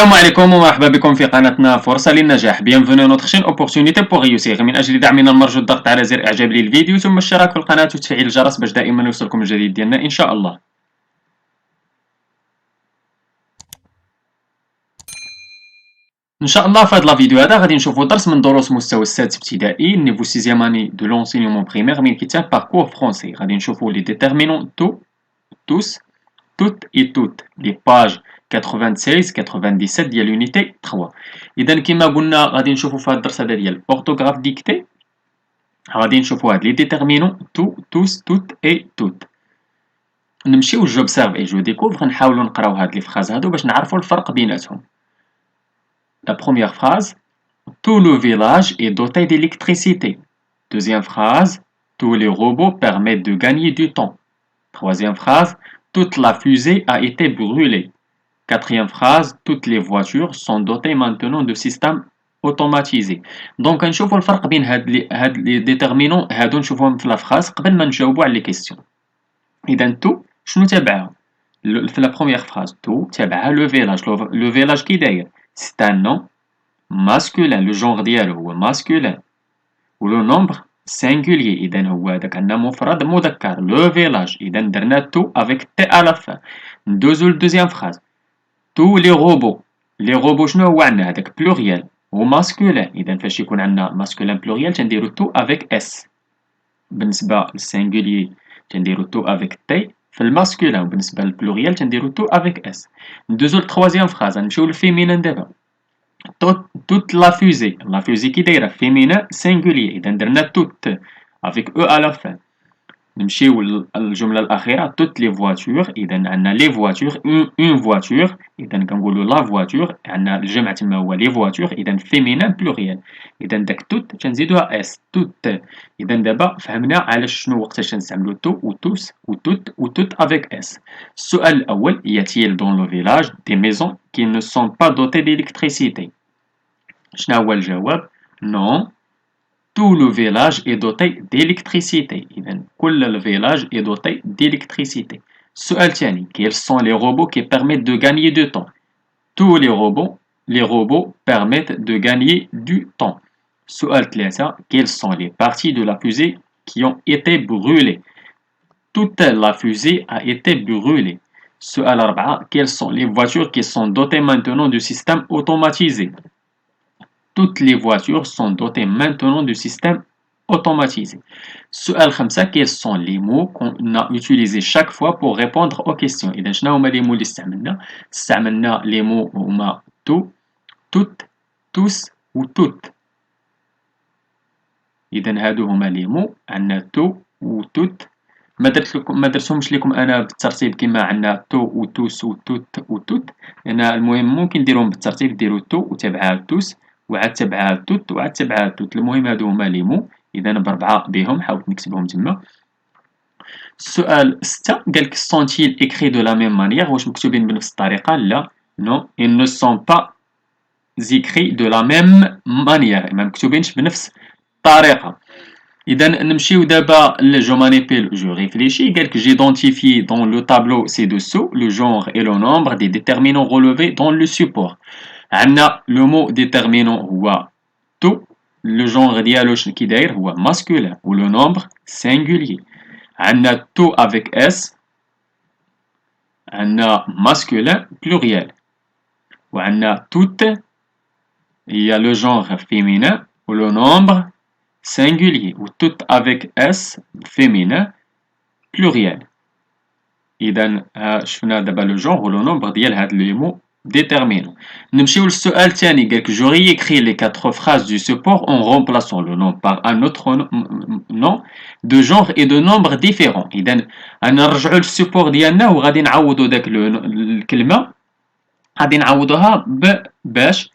السلام عليكم ومرحبا بكم في قناتنا فرصة للنجاح. Bienvenue à notre chaîne Opportunité pour réussir. من أجل دعمنا نرجو الضغط على زر إعجاب للفيديو ثم الاشتراك في القناة وتفعيل الجرس باش دائما يوصلكم الجديد ديالنا إن شاء الله. إن شاء الله في هذا الفيديو هذا غادي نشوفوا درس من دروس مستوى السادس ابتدائي نيفو سيزيام اني دو لونسينيومون بريمير من كتاب باركور فرونسي. غادي نشوفوا لي ديتيرمينون تو tous, toutes et toutes les pages 96 97 ديال l'unité 3. اذا كما قلنا غادي نشوفوا في هذا الدرس هذا ديال اورثوغراف ديكتي، غادي نشوفوا هاد لي ديتيرمينون تو tous toutes et toutes. نمشيو j'observe et je découvre، نحاولوا نقراو هاد لي فراز هادو باش نعرفوا الفرق بيناتهم. La première phrase: tout le village est doté d'électricité. Deuxième phrase: tous les robots permettent de gagner du temps. Troisième phrase: toute la fusée a été brûlée. Quatrième phrase: toutes les voitures sont dotées maintenant de systèmes automatisés. Donc نشوفوا الفرق بين هاد لي ديتيرمينون هادو، نشوفوهم في لا فراز قبل ما نجاوبوا على لي كيسيون. اذا تو شنو تابعها؟ في لا بروميير فراز تو تابعها لو فيلاج. لو فيلاج كي داير؟ c'est un nom masculin، le genre ديالو هو masculin، و لو nombre singulier، إذا هو هذاك عندنا مفرد مذكر لو فيلاج، إذا درنا تو avec t à la fin. ندوزو للدوزيام فراز tous les robots. لي روبو شنو هو عندنا؟ هذاك بلوريال و ماسكولين، إذا فاش يكون عندنا ماسكولين بلوريال تنديرو تو avec s. بالنسبة للسينغوليي تنديرو تو avec t في الماسكولين، وبالنسبة للبلوريال تنديرو تو avec s. ندوزو للتخوازيام فراز، نمشيو للفيمينين دابا. toute la fusée كي دايره féminin singulier، اذا درنا toute avec e à la fin. نمشيو للجمله الاخيره toutes les voitures، اذا عندنا les voitures une voiture، اذا كنقولوا la voiture، عندنا الجمع تما هو les voitures، اذا féminin pluriel، اذا داك toute تنزيدوها s toute. اذا دابا فهمنا علاش شنو وقتاش نستعملوا تو و tous و toute و toute avec s. السؤال الاول: y a-t-il dans le village des maisons qui ne sont pas dotées d'électricité؟ شنو هو الجواب؟ non، tout le village est doté d'électricité. إذا كل الفيلاج est doté d'électricité. السؤال الثاني: quels sont les robots qui permettent de gagner du temps؟ tous les robots permettent de gagner du temps. السؤال الثالث: quelles sont les parties de la fusée qui ont été brûlées؟ toute la fusée a été brûlée. السؤال الرابع: quelles sont les voitures qui sont dotées maintenant du système automatisé؟ toutes les voitures sont dotées maintenant du système automatisé. السؤال الخامس: quels sont les mots qu'on a utilisés chaque fois pour répondre aux questions؟ إذا شنو هما les mots اللي استعملنا les mots هما tout, toutes, tous و toutes. إذا هادو هما les mots، عندنا tout و toute. ما درتهمش لكم انا بالترتيب كما عندنا تو و tous و toute و toute. انا المهم ممكن نديرهم بالترتيب، ديروا تو وتابعها tous وعاد تبعها توت وعاد تبعها توت. المهم هادو هما لي مو، اذا بربعه بهم حاولت نكتبهم تما. السؤال 6 قالك سونتيل écrits de la même manière، واش مكتوبين بنفس الطريقه؟ لا، non ils ne sont pas écrits de la même manière، ما مكتوبينش بنفس الطريقه. اذا نمشيو دابا جو مانيبيل جو ريفليشي. قالك جيدونتيفي dans le tableau ci-dessous le genre et le nombre des déterminants relevés dans le support. عندنا لو مو ديتيرمينون هو تو، لو جونغ ديالو كي داير هو ماسكولين و لو نومبر سينغوليي. عندنا تو افيك اس، عندنا ماسكولين بلوريال، و عندنا توت هي لو جونغ فيمينين و لو نومبر سينغوليي، و توت افيك اس فيمينين بلوريال. اذا شفنا دابا لو جونغ و لو نومبر ديال هاد لي مو déterminant. نمشيو للسؤال الثاني. قالك j'aurais écrit les 4 phrases du support en remplaçant le nom par un autre nom de genre et de nombre différents. إذا أنا نرجعو للسيبور ديالنا وغادي نعوضو داك الكلمة، غادي نعوضوها باش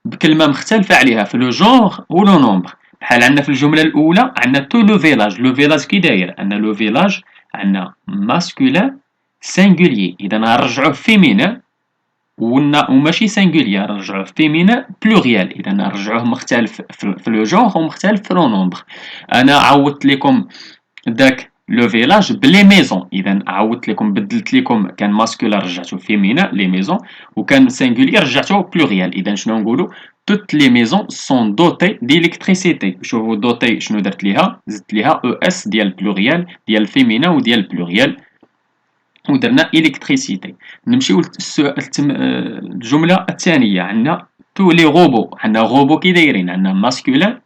بكلمة مختلفة عليها في لو جونغ و لو نومبر. بحال عندنا في الجملة الأولى عندنا تو لو فيلاج. لو فيلاج كي داير؟ عندنا لو فيلاج عندنا ماسكولين سينغوليي، إذا نرجعوه فيمينين وماشي سينغوليير، نرجعوه فيمينين بلوريال، اذا نرجعوه مختلف في لو جونغ ومختلف في لو نومبر. انا عوضت لكم داك لو فيلاج بلي ميزون. اذا عاودت لكم بدلت لكم كان ماسكولار رجعته فيمينا لي ميزون وكان سينغولير رجعته بلوريال. اذا شنو نقولوا توت لي ميزون سون دوتي ديليكتريسيتي. شوفوا دوتي شنو درت ليها زدت ليها او اس ديال بلوريال ديال فيمينا وديال بلوريال ودرنا الكتريسيتي. نمشيو الجمله الثانيه عندنا تو لي روبو. عندنا روبو كي دايرين عندنا ماسكولين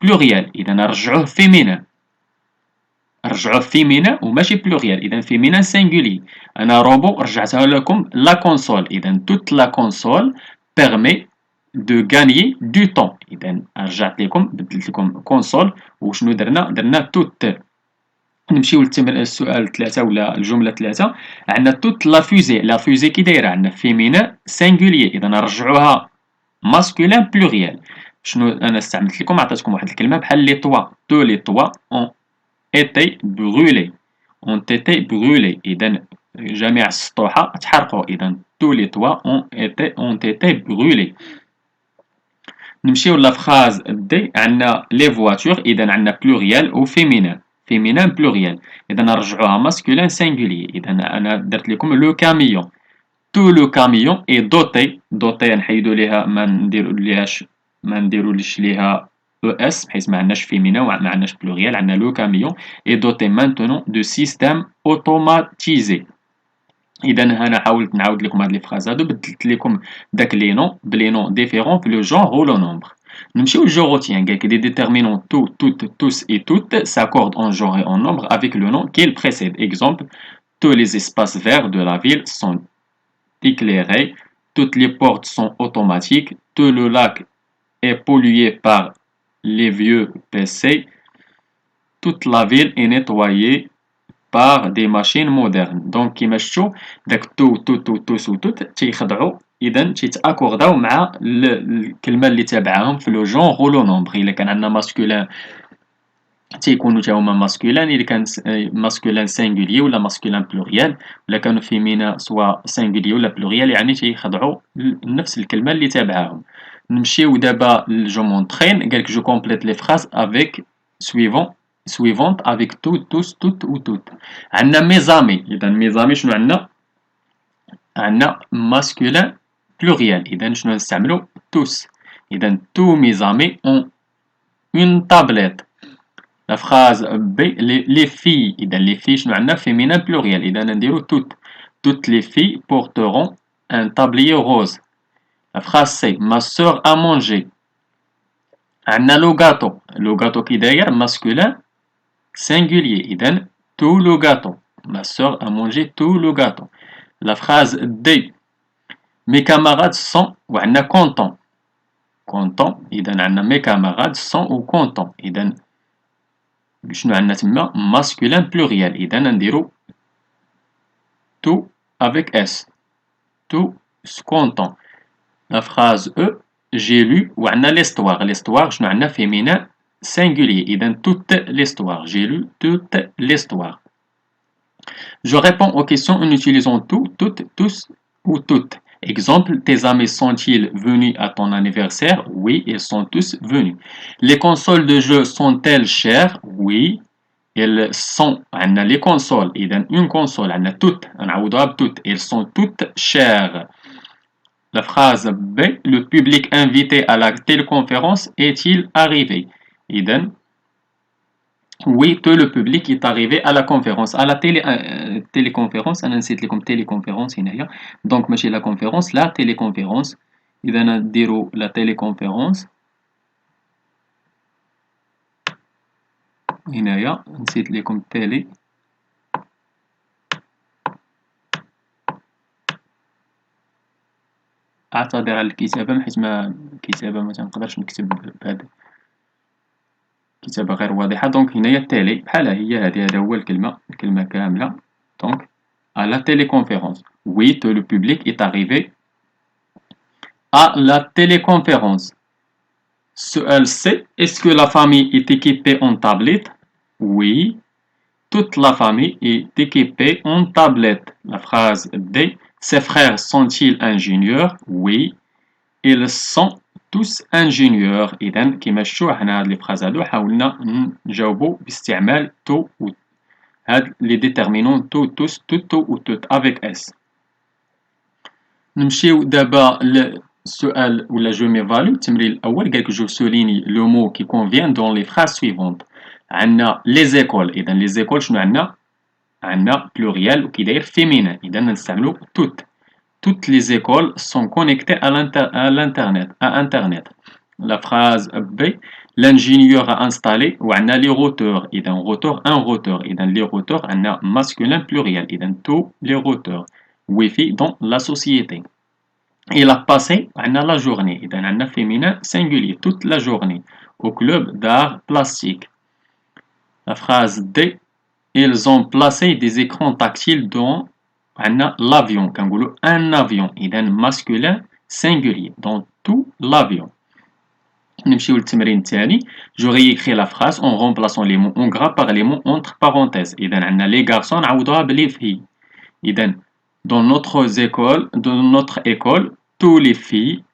بلوريال اذا نرجعوه فيمينا رجعوه فيمينا وماشي بلوريال. اذا فيمينا سينغولي. انا روبو رجعتها لكم لا كونسول. اذا توت لا كونسول بيرمي دو غانيي دو طون. اذا رجعت لكم بدلت لكم كونسول وشنو درنا توت. نمشيو للسؤال 3 ولا الجمله 3. عندنا توت لا فوزي. لا فوزي كي دايره عندنا فيمينا سينغولي. اذا نرجعوها ماسكولين بلوريال. شنو انا استعملت لكم عطيتكم واحد الكلمه بحال لي طوا. تو لي طوا اون été brûlés. ont été brûlés. إذا جميع السطوحة تحرقوا. إذا tous les toits ont été brûlés. نمشيو لا فراز دي. عندنا لي فواتور. إذا عندنا بلوريال و فيمينان. فيمينان بلوريال. إذا نرجعوها ماسكولين سينغولي. إذا أنا درت لكم لو كاميون. تو لو كاميون اي دوتي. دوتي نحيدو ليها ما نديروليش ليها او اس بحيث ما عندناش فيمينا وما عندناش بلوريال. عندنا لو كاميون اي دوتي مانتونون دو سيستيم اوتوماتيزي. اذا انا حاولت نعاود لكم هاد لي فراز هادو بدلت لكم داك لي نون بلي نون ديفيرون في لو جونغ و لو نومبر. نمشيو للجوروتيان. قالك دي déterminants tout, toutes, tous et toutes s'accordent en genre et en nombre avec le nom qu'ils précèdent. Exemple, tous les espaces verts de la ville sont éclairés, toutes les portes sont automatiques, tout le lac est pollué par les vieux PC, toute la ville est nettoyée par des machines modernes. Donc كيما شفتوا داك توس و توت تيخضعوا اذا تيتاكورداو مع الكلمه اللي تابعاهم في لو جونغ و لو نومبر. الا كان عندنا ماسكولين تيكونوا تا هما ماسكولين. الا كان ماسكولين سينغولي ولا ماسكولين بلوريال ولا كانوا فيمينا سوا سينغولي ولا بلوريال يعني تيخضعوا لنفس الكلمه اللي تابعاهم. نمشيو دابا لجو مونطرين. قالك جو كومبليت لي فراز افيك suivante avec tout, tous, toutes ou toutes. عندنا ميزامي. إذا ميزامي شنو عندنا؟ عندنا masculin pluriel. إذا شنو نستعملو؟ tous. إذا tous mes amis ont une tablette. La phrase B les filles. إذا les filles شنو عندنا؟ féminin pluriel. إذا نديرو toutes. Toutes les filles porteront un tablier rose. La phrase C ma sœur a mangé. عندنا لو gâteau. لو gâteau كي داير masculin singulier. إذن tout le gâteau. Ma sœur a mangé tout le gâteau. La phrase D. Mes camarades sont وعندنا contents. Contents. إذن عندنا mes camarades sont ou contents. إذن شنو عندنا تما masculin pluriel. إذن نديرو tout avec S. Tout content. La phrase E. J'ai lu وعندنا l'histoire. L'histoire شنو عندنا féminin singulier. إذا toute l'histoire. J'ai lu toute l'histoire. Je réponds aux questions en utilisant tout, toutes, tous ou toutes. Exemple, tes amis sont-ils venus à ton anniversaire? Oui, ils sont tous venus. Les consoles de jeux sont-elles chères? Oui, elles sont. On a les consoles. إذا une console. On a toutes. نعوضوها بتوت. Elles sont toutes chères. La phrase B. Le public invité à la téléconférence est-il arrivé? إذن oui, tout le public est arrivé à la conférence. À la téléconférence, أنا نسيت لكم téléconférence هنايا. Donc ماشي la conférence, la téléconférence. إذا نديرو la téléconférence. هنايا نسيت لكم télé. أعتذر على الكتابة حيت الكتابة ما تنقدرش نكتب بهذا كتابة غير واضحة. دونك هنايا التالي بحال هي هذا هو الكلمة كاملة. دونك à la téléconférence. Oui, tout le public est arrivé à la téléconférence. سؤال C. Est-ce que la famille est équipée en tablette? Oui, toute la famille est équipée en tablette. La phrase D. Ses frères sont-ils ingénieurs? Oui, ils sont tous ingénieurs. إذا كما شفتوا حنا هاد لي فراز هادو حاولنا نجاوبو باستعمال تو و هاد les déterminants tout, tous, tout ou tout avec S. نمشيو دابا للسؤال ولا جو ميفالو. التمرين الأول قالك جو souligne le mot qui convient dans les phrases suivantes. عندنا les écoles. إذا les écoles شنو عندنا pluriel وكي داير féminin. إذا نستعملو toutes les écoles sont connectées à l'internet à internet. La phrase B, l'ingénieur a installé وعندنا les routeurs. إذا routeur un routeur. إذا les routeurs عندنا masculin pluriel. إذا tous les routeurs Wi-Fi dans la société. Il a passé la journée. إذا عندنا féminin singulier toute la journée au club d'art plastique. La phrase D, ils ont placé des écrans tactiles dans l'avion. كنقولوا un avion. إذا masculin singulier dans tout l'avion. نمشيو للتمرين الثاني. Je réécris la phrase en remplaçant les mots en gras par les mots entre parenthèses. إذا عندنا les garçons نعوضوها بلي filles. إذا dans notre école, tous les filles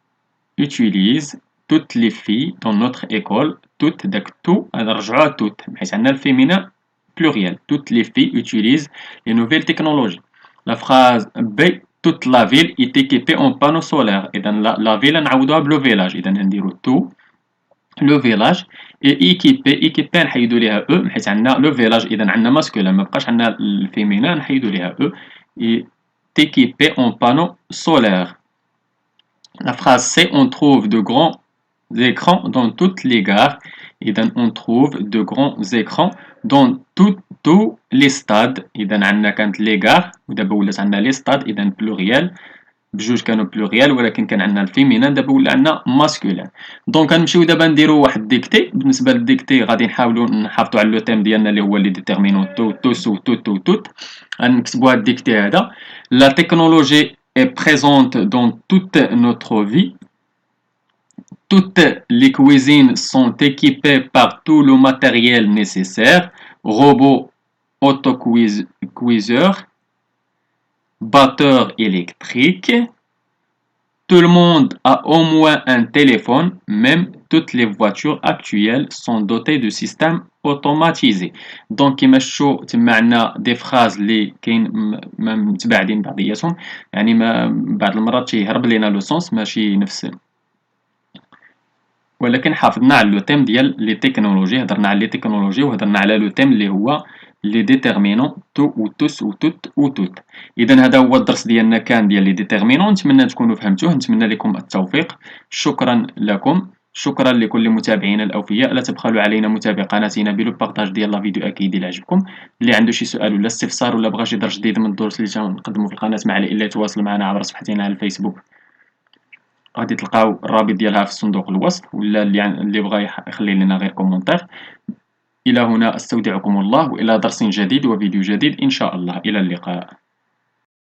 utilisent, toutes les filles dans notre école, toutes, داك tout نرجعوها toutes بحيث عندنا الفيمينا pluriel. Toutes les filles utilisent les nouvelles technologies. La phrase B, toute la ville est équipée en panneaux solaires. إذا la ville نعوضوها بلو village. إذا نديرو tout le village est équipé نحيدو ليها E بحيث عندنا le village. إذا عندنا masculin ما بقاش عندنا الفيمينا نحيدو ليها E est équipé en panneaux solaires. La phrase C, on trouve de grands écrans dans toutes les gares. إذا on trouve de grands écrans dans tous les stades. إذا عندنا كانت les gares ودابا ولات عندنا les stades. إذا pluriel بجوج كانوا بلوريال ولكن كان عندنا الفيمينان دابا ولا عندنا ماسكولين. دونك غنمشيو دابا نديرو واحد ديكتي. بالنسبه للديكتي غادي نحاولوا نحافظوا على لو تيم ديالنا اللي هو لي ديتيرمينون تو توس و توت و توت. غنكتبوا هاد الديكتي هذا. لا تكنولوجي est présente dans toute notre vie. Toutes les cuisines sont équipées par tout le matériel nécessaire. Robots autocuiseurs, batteur électrique. Tout le monde a au moins un téléphone, même toutes les voitures actuelles sont dotées de systèmes automatisés. Donc كما شفتوا تما عندنا دي فراز اللي كاين متباعدين بعضياتهم. يعني ما بعض المرات تيهرب لينا لو سونس ماشي نفس، ولكن حافظنا على لو تيم ديال لي تكنولوجي. هضرنا على لي تكنولوجي وهضرنا على لو تيم اللي هو لي ديتيرمينون تو و توس و توت و توت. اذا هذا هو الدرس ديالنا كان ديال لي ديتيرمينون. نتمنى تكونوا فهمتوه. نتمنى لكم التوفيق. شكرا لكم. شكرا لكل متابعينا الاوفياء. لا تبخلوا علينا متابعه قناتنا بلو بارطاج ديال لا فيديو اكيد الى عجبكم. اللي عنده شي سؤال ولا استفسار ولا بغى شي درس جديد من الدروس اللي تنقدموا في القناه ما عليه الا يتواصل معنا عبر صفحتنا على الفيسبوك. غادي تلقاو الرابط ديالها في صندوق الوصف، ولا اللي بغى يخلي لنا غير كومونتير. إلى هنا أستودعكم الله، وإلى درس جديد وفيديو جديد إن شاء الله. إلى اللقاء.